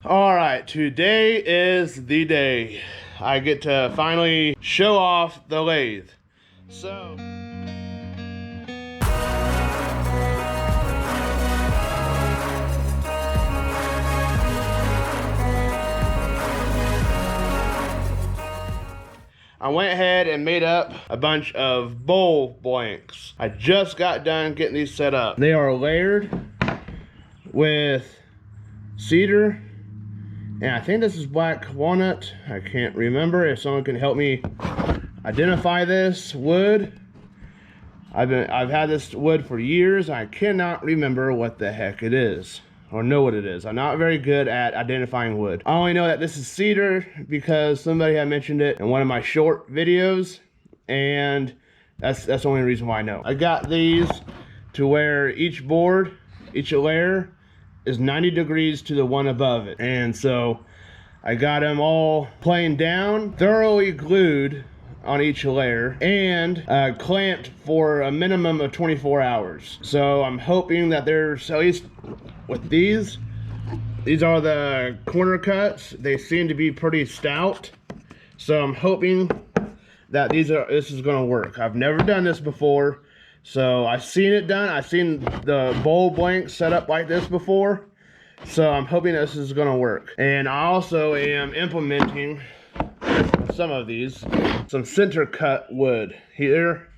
All right, today is the day. I get to finally show off the lathe. So I went ahead and made up a bunch of bowl blanks. I just got done getting these set up. They are layered with cedar, and I think this is black walnut. I can't remember. If someone can help me identify this wood. I've had this wood for years. I cannot remember what the heck it is or know what it is. I'm not very good at identifying wood. I only know that this is cedar because somebody had mentioned it in one of my short videos, and that's the only reason why I know. I got these to where each board, each layer is 90 degrees to the one above it. And so I got them all planed down, thoroughly glued on each layer, and clamped for a minimum of 24 hours. So I'm hoping that there's, at least with these are the corner cuts. They seem to be pretty stout. So I'm hoping that this is gonna work. I've never done this before. So I've seen it done. I've seen the bowl blanks set up like this before. So I'm hoping this is gonna work. And I also am implementing some of these, some center cut wood here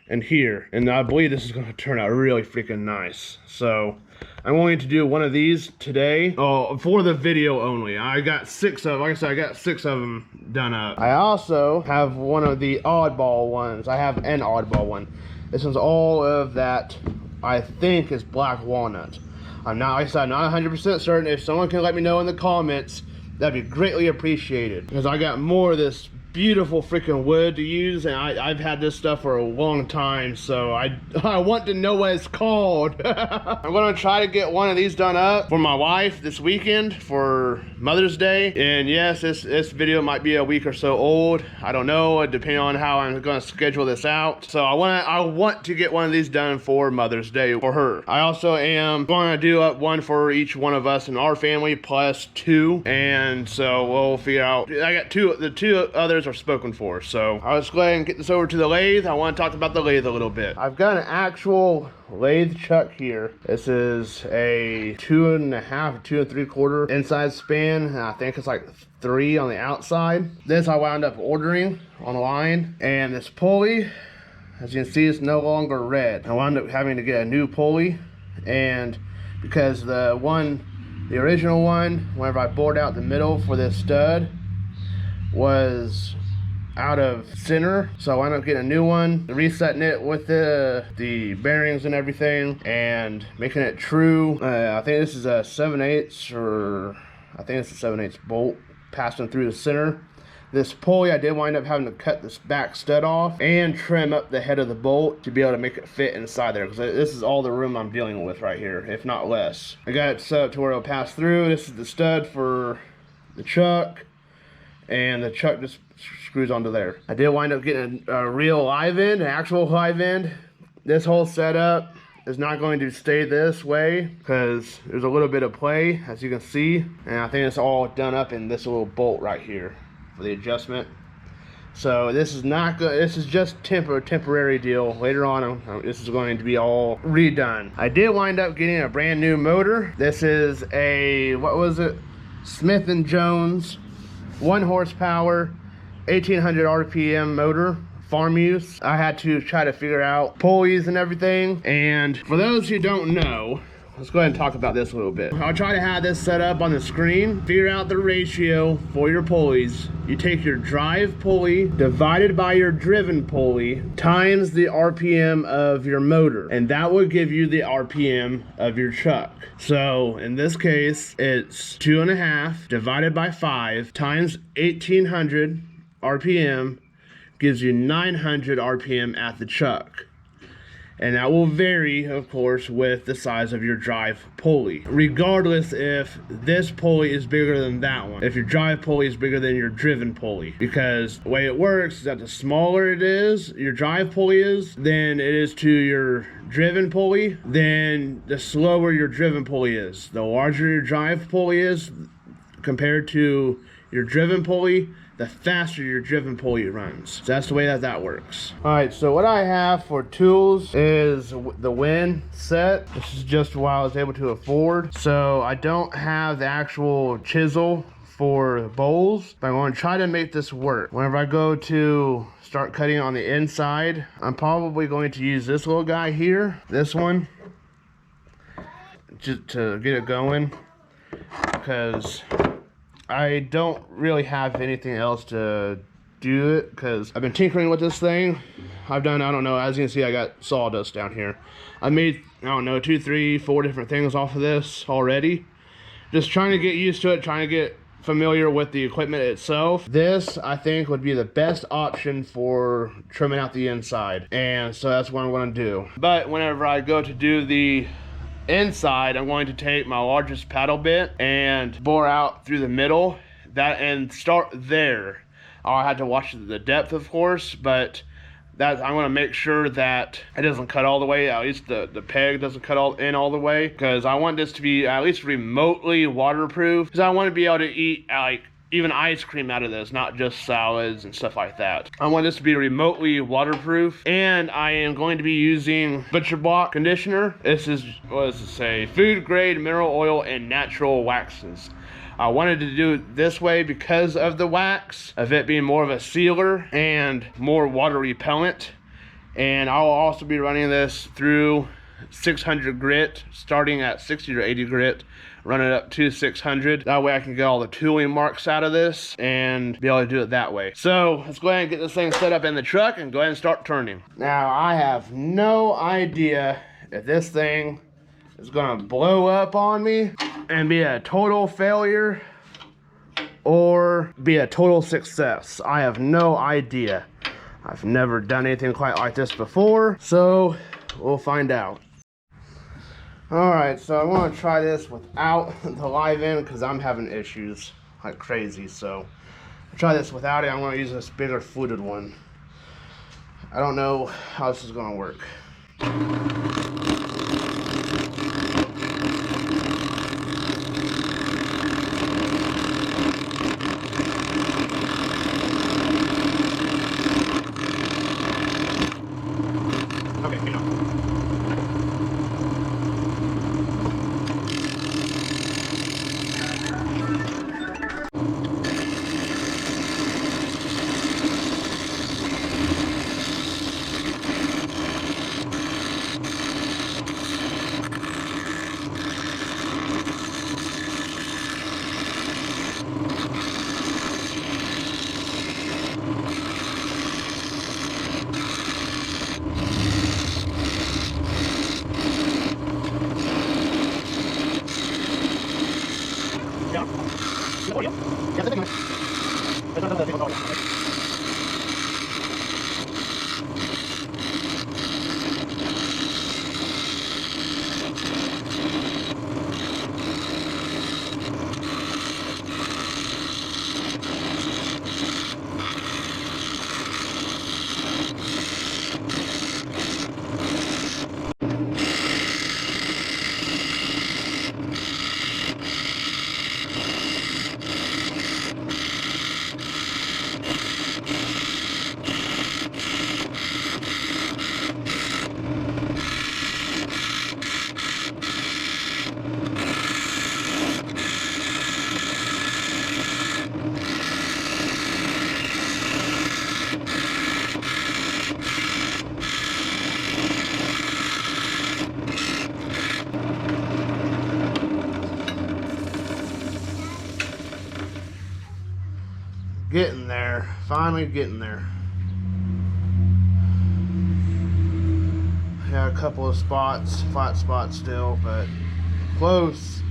and here. And I believe this is gonna turn out really freaking nice. So I'm going to do one of these today. Oh, for the video only. I got 6 of, like I said, I got 6 of them done up. I also have one of the oddball ones. I have an oddball one. This one's all of that I think is black walnut. I'm not, like I said, I'm not 100% certain. If someone can let me know in the comments, that'd be greatly appreciated. Because I got more of this beautiful freaking wood to use, and I've had this stuff for a long time, so I want to know what it's called. I'm gonna try to get one of these done up for my wife this weekend for Mother's Day. And yes, this video might be a week or so old. I don't know, depending on how I'm gonna schedule this out. So I want to get one of these done for Mother's Day for her. I also am gonna do up one for each one of us in our family plus 2, and so we'll figure out. I got the 2 others are spoken for. So I'll just go ahead and get this over to the lathe. I want to talk about the lathe a little bit. I've got an actual lathe chuck here. This is a 2.5, 2 3/4 inside span, and I think it's like 3 on the outside. This I wound up ordering online, and this pulley, as you can see, is no longer red. I wound up having to get a new pulley, and because the original one, whenever I bored out the middle for this stud, was out of center, so I wound up getting a new one, resetting it with the bearings and everything, and making it true. I think this is a 7/8, or I think it's a 7/8 bolt passing through the center. This pulley, I did wind up having to cut this back stud off and trim up the head of the bolt to be able to make it fit inside there, because this is all the room I'm dealing with right here, if not less. I got it set up to where it'll pass through. This is the stud for the chuck, and the chuck just screws onto there. I did wind up getting a real live end, an actual live end. This whole setup is not going to stay this way because there's a little bit of play, as you can see, and I think it's all done up in this little bolt right here for the adjustment. So this is not good. This is just temporary deal. Later on, this is going to be all redone. I did wind up getting a brand new motor. This is a, what was it? Smith & Jones 1 horsepower, 1800 RPM motor, farm use. I had to try to figure out pulleys and everything. And for those who don't know, let's go ahead and talk about this a little bit. I'll try to have this set up on the screen. Figure out the ratio for your pulleys. You take your drive pulley divided by your driven pulley times the RPM of your motor, and that will give you the RPM of your chuck. So in this case, it's 2.5 divided by 5 times 1800 RPM gives you 900 RPM at the chuck. And that will vary, of course, with the size of your drive pulley, regardless if this pulley is bigger than that one, if your drive pulley is bigger than your driven pulley. Because the way it works is that the smaller it is, your drive pulley is, than it is to your driven pulley, then the slower your driven pulley is. The larger your drive pulley is, compared to your driven pulley, the faster your driven pulley runs. So that's the way that works. All right, so what I have for tools is the Win set. This is just what I was able to afford. So I don't have the actual chisel for bowls, but I'm going to try to make this work. Whenever I go to start cutting on the inside, I'm probably going to use this little guy here, this one, just to get it going, because I don't really have anything else to do it, because I've been tinkering with this thing. I've done, I don't know, as you can see, I got sawdust down here. I made, I don't know, 2, 3, 4 different things off of this already. Just trying to get used to it, trying to get familiar with the equipment itself. This, I think, would be the best option for trimming out the inside. And so that's what I'm going to do. But whenever I go to do the inside, I'm going to take my largest paddle bit and bore out through the middle and start there. I'll have to watch the depth, of course, but that I'm going to make sure that it doesn't cut all the way, at least the peg doesn't cut all the way, because I want this to be at least remotely waterproof, because I want to be able to eat like even ice cream out of this, not just salads and stuff like that. I want this to be remotely waterproof, and I am going to be using Butcher Block conditioner. This is, what does it say? Food grade mineral oil and natural waxes. I wanted to do it this way because of the wax, of it being more of a sealer and more water repellent. And I'll also be running this through 600 grit, starting at 60 or 80 grit, run it up to 600. That way I can get all the tooling marks out of this and be able to do it that way. So let's go ahead and get this thing set up in the truck and go ahead and start turning. Now I have no idea if this thing is gonna blow up on me and be a total failure or be a total success. I have no idea. I've never done anything quite like this before, so we'll find out. Alright, so I want to try this without the live end because I'm having issues like crazy. So I'll try this without it. I'm going to use this bigger fluted one. I don't know how this is going to work. Getting there, finally getting there. Got a couple of spots, flat spots still, but close.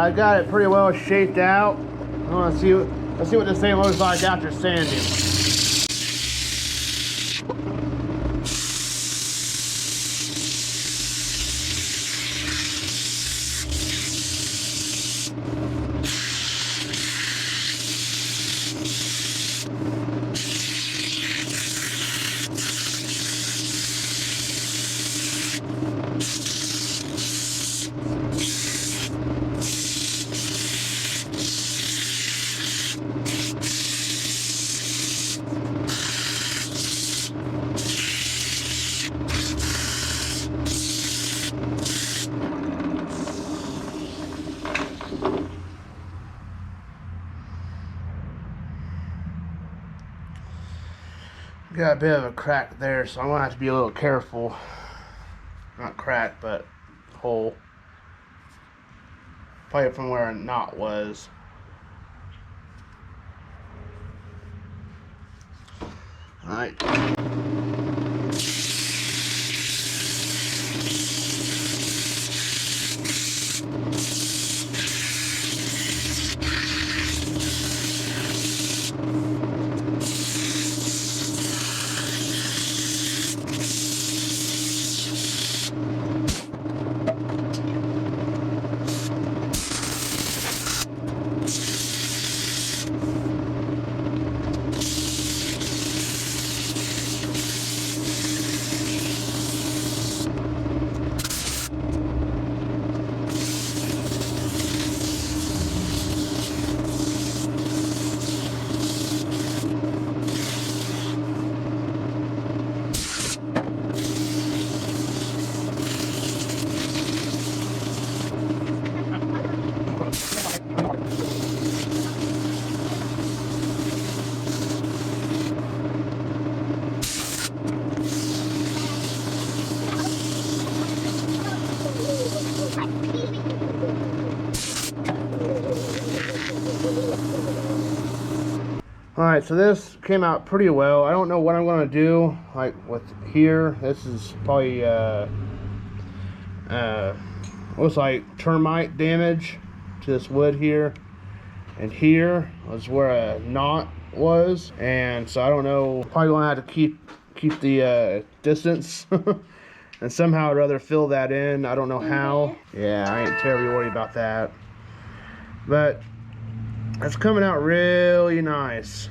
I got it pretty well shaped out. I want to see. Let's see what this thing looks like after sanding. Got a bit of a crack there, so I'm gonna have to be a little careful. Not crack, but hole. Probably from where a knot was. Alright. Alright, so this came out pretty well. I don't know what I'm going to do, like with here. This is probably, looks like termite damage to this wood here. And here was where a knot was. And so I don't know, probably going to have to keep the distance. And somehow I'd rather fill that in. I don't know how. Yeah, I ain't terribly worried about that. But it's coming out really nice.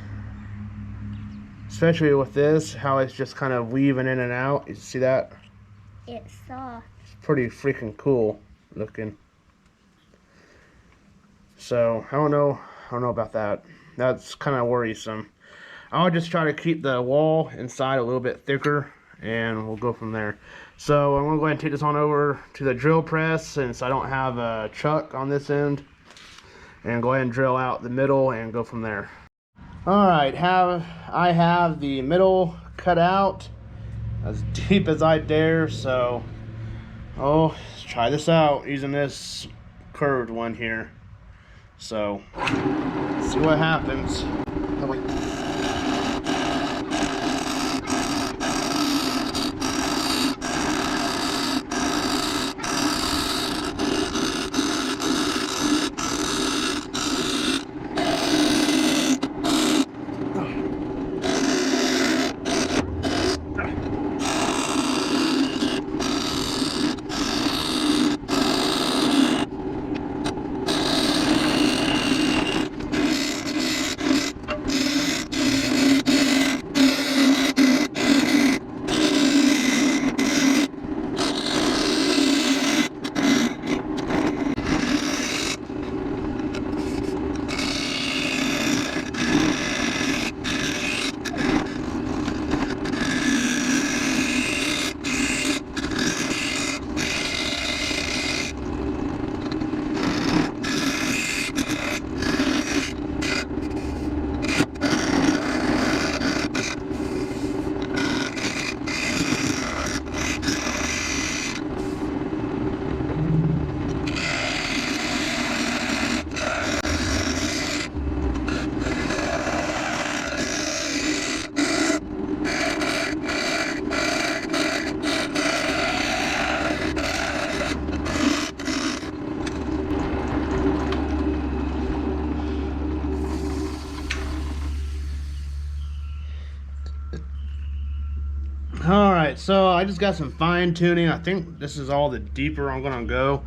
Especially with this, how it's just kind of weaving in and out. You see that? It's soft. It's pretty freaking cool looking. So I don't know about that. That's kind of worrisome. I'll just try to keep the wall inside a little bit thicker, and we'll go from there. So I'm gonna go ahead and take this on over to the drill press, since I don't have a chuck on this end, and go ahead and drill out the middle and go from there. Alright, I have the middle cut out as deep as I dare, so let's try this out using this curved one here. So let's see what happens. Oh, wait. All right, so I just got some fine tuning. I think this is all the deeper I'm gonna go.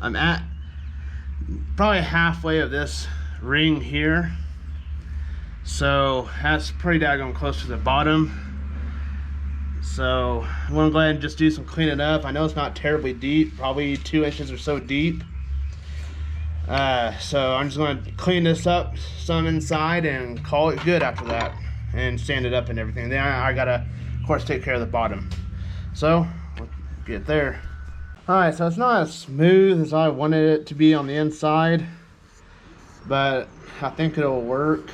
I'm at probably halfway of this ring here. So that's pretty daggone close to the bottom. So I'm gonna go ahead and just do some cleaning up. I know it's not terribly deep, probably 2 inches or so deep. So I'm just gonna clean this up some inside and call it good after that, and sand it up and everything. Then I gotta, of course, take care of the bottom. So we'll get there. All right, so it's not as smooth as I wanted it to be on the inside, but I think it'll work.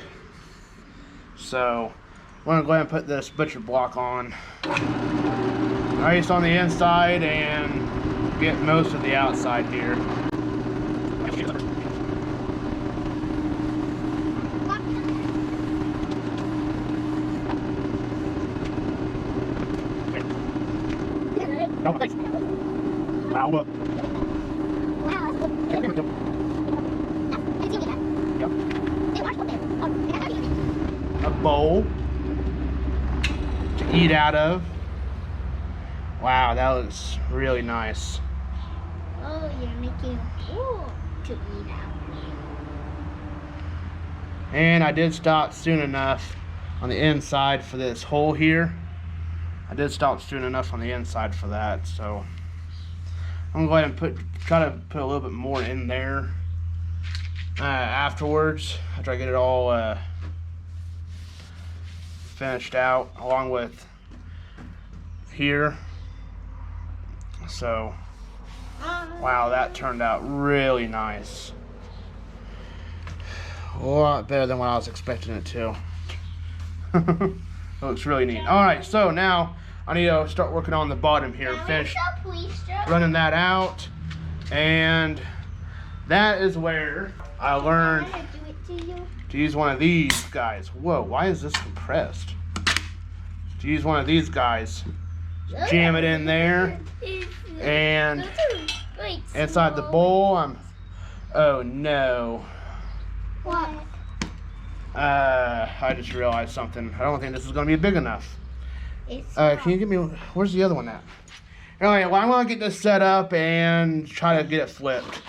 So I'm gonna go ahead and put this butcher block on, at least on the inside, and get most of the outside here. A bowl to eat out of. Wow, that looks really nice. Oh, you're making a bowl to eat out. And I did stop soon enough on the inside for this hole here. I did stop soon enough on the inside for that, so I'm gonna go ahead and try to put a little bit more in there afterwards, after I get it all finished out, along with here. So wow, that turned out really nice. A lot better than what I was expecting it to. It looks really neat. All right, so now I need to start working on the bottom here. Finish running that out, and that is where I learned to use one of these guys. Whoa, why is this compressed? To use one of these guys, jam it in there, and inside the bowl, oh no. What? I just realized something. I don't think this is going to be big enough. Can you give me, where's the other one at? Anyway, well, I'm going to get this set up and try to get it flipped.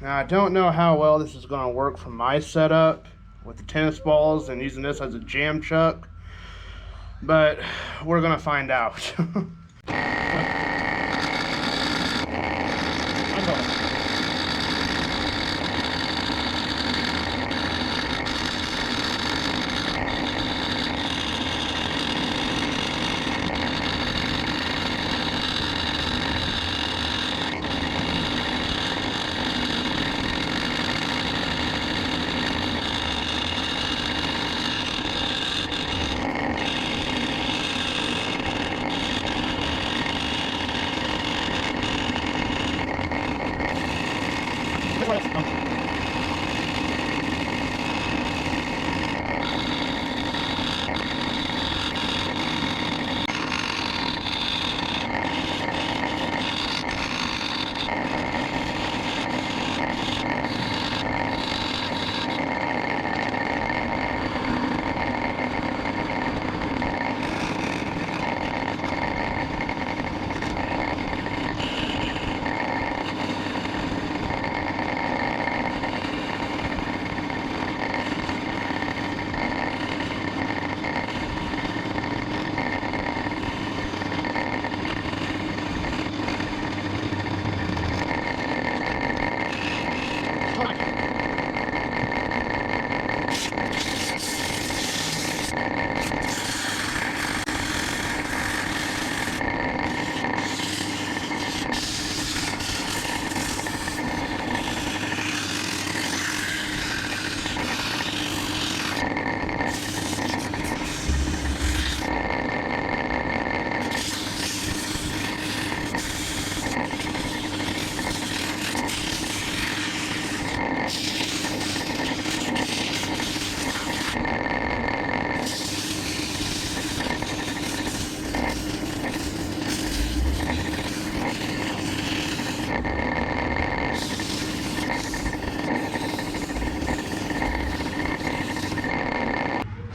Now, I don't know how well this is going to work for my setup with the tennis balls and using this as a jam chuck, but we're going to find out.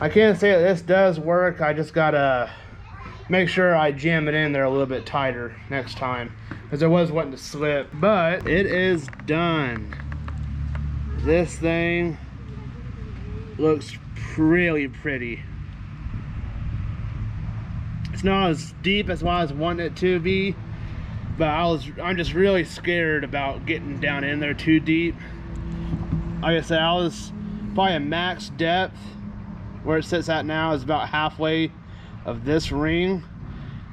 I can't say that this does work. I just gotta make sure I jam it in there a little bit tighter next time, because I was wanting to slip. But it is done. This thing looks really pretty. It's not as deep as what I was wanting it to be, but I'm just really scared about getting down in there too deep. Like I said, I was probably a max depth where it sits at now is about halfway of this ring.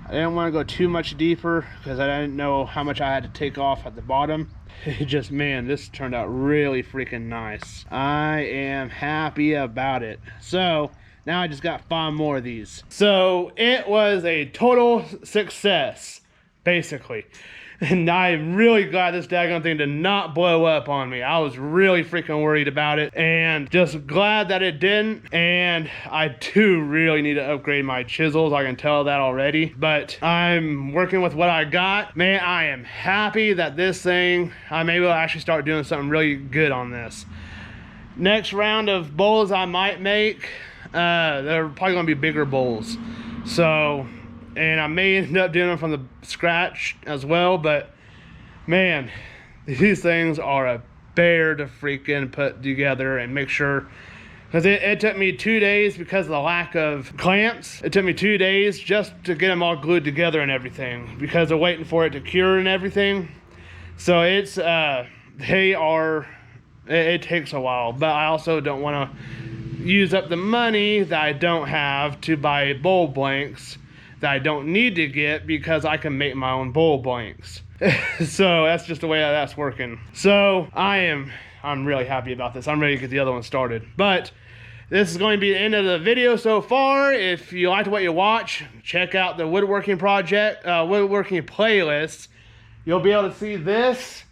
I didn't want to go too much deeper because I didn't know how much I had to take off at the bottom. It just, man, this turned out really freaking nice. I am happy about it. So now I just got 5 more of these. So it was a total success, basically. And I'm really glad this daggone thing did not blow up on me. I was really freaking worried about it, and just glad that it didn't. And I do really need to upgrade my chisels. I can tell that already, but I'm working with what I got. Man, I am happy that this thing, I'm able to actually start doing something really good on this. Next round of bowls I might make, they're probably gonna be bigger bowls. So, and I may end up doing them from the scratch as well, but man, these things are a bear to freaking put together and make sure, because it took me 2 days because of the lack of clamps. It took me 2 days just to get them all glued together and everything, because they're waiting for it to cure and everything. So it's it takes a while, but I also don't want to use up the money that I don't have to buy bowl blanks that I don't need to get, because I can make my own bowl blanks. So that's just the way that's working. So I'm really happy about this. I'm ready to get the other one started. But this is going to be the end of the video so far. If you liked what you watch, check out the woodworking playlist. You'll be able to see this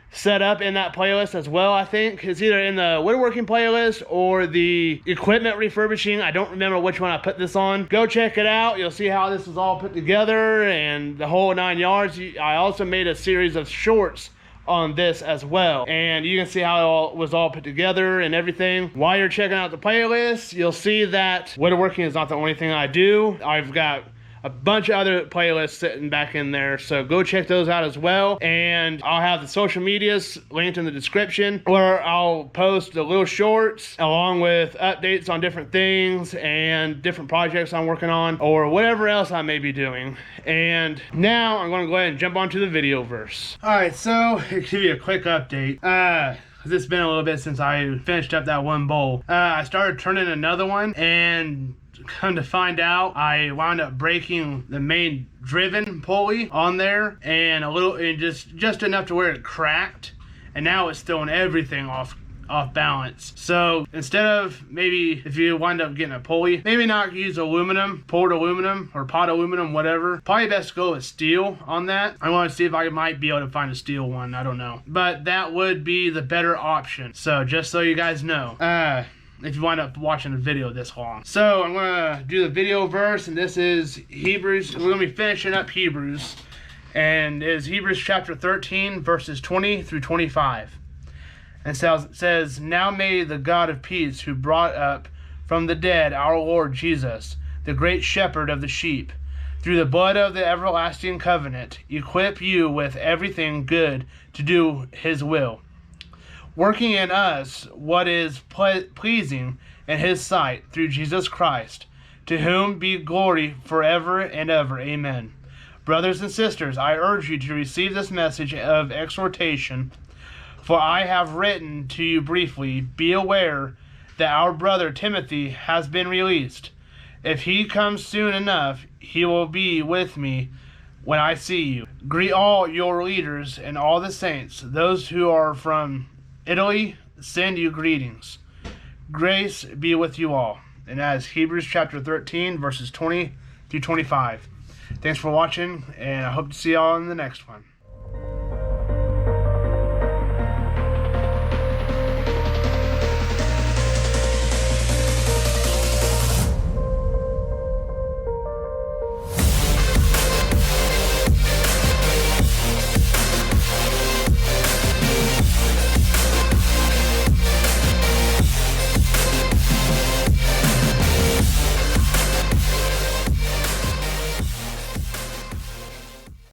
set up in that playlist as well. I think it's either in the woodworking playlist or the equipment refurbishing. I don't remember which one I put this on. Go check it out. You'll see how this was all put together and the whole 9 yards. I also made a series of shorts on this as well, and you can see how it all was all put together and everything. While you're checking out the playlist, you'll see that woodworking is not the only thing I do. I've got a bunch of other playlists sitting back in there, so go check those out as well. And I'll have the social medias linked in the description, where I'll post the little shorts along with updates on different things and different projects I'm working on, or whatever else I may be doing. And now I'm going to go ahead and jump onto the video verse. Alright, so to give you a quick update, it's been a little bit since I finished up that one bowl. I started turning another one, and come to find out, I wound up breaking the main driven pulley on there, and just enough to where it cracked, and now it's throwing everything off balance. So instead of, maybe if you wind up getting a pulley, maybe not use aluminum, poured aluminum or pot aluminum, whatever. Probably best to go with steel on that. I want to see if I might be able to find a steel one. I don't know, but that would be the better option. So just so you guys know, if you wind up watching the video this long. So I'm gonna do the video verse, and this is Hebrews. We're gonna be finishing up Hebrews, and it is Hebrews chapter 13 verses 20 through 25. And it says, "Now may the God of peace, who brought up from the dead our Lord Jesus, the great shepherd of the sheep, through the blood of the everlasting covenant, equip you with everything good to do his will, working in us what is pleasing in his sight, through Jesus Christ, to whom be glory forever and ever. Amen. Brothers and sisters, I urge you to receive this message of exhortation, for I have written to you briefly. Be aware that our brother Timothy has been released. If he comes soon enough, he will be with me when I see you. Greet all your leaders and all the saints. Those who are from Italy send you greetings. Grace be with you all." And that is Hebrews chapter 13 verses 20 through 25. Thanks for watching, and I hope to see y'all in the next one.